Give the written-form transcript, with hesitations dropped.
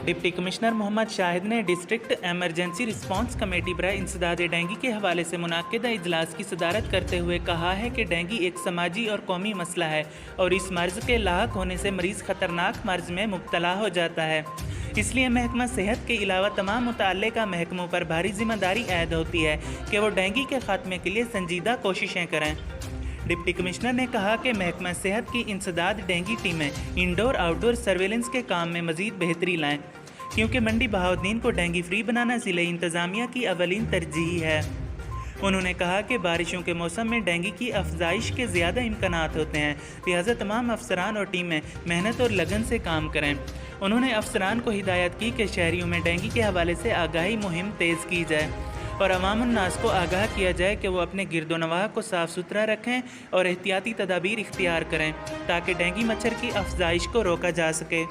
Deputy commissioner Mohammad Shahid ने district emergency response committee बराए इंसदाद dengue के हवाले से मुनाकिदा इजलास की सदारत करते हुए कहा है कि डेंगू एक समाजी और कौमी मसला है और इस मर्ज़ के लाहक होने से मरीज़ ख़तरनाक मर्ज़ में मुब्तला हो जाता है। इसलिए महकमा सेहत के अलावा तमाम मुतल्लिका महकमों पर भारी जिम्मेदारी आयद होती है कि वो डेंगू के ख़ात्मे के लिए संजीदा कोशिशें करें। डिप्टी कमिश्नर ने कहा कि महकमा सेहत की इंसदाद डेंगू टीमें इंडोर आउटडोर सर्वेलेंस के काम में मज़ीद बेहतरी लाएँ, क्योंकि मंडी बहाउद्दीन को डेंगू फ्री बनाना ज़िले इंतज़ामिया की अवलीन तरजीह है। उन्होंने कहा कि बारिशों के मौसम में डेंगू की अफजाइश के ज़्यादा इम्कानात होते हैं, लिहाजा तमाम अफसरान और टीमें मेहनत और लगन से काम करें। उन्होंने अफसरान को हिदायत की कि शहरियों में डेंगू के हवाले से आगाही मुहिम तेज़ की जाए और अवामुन्नास को आगाह किया जाए कि वो अपने गिरदोनवाह को साफ़ सुथरा रखें और एहतियाती तदाबीर इख्तियार करें ताकि डेंगू मच्छर की अफजाइश को रोका जा सके।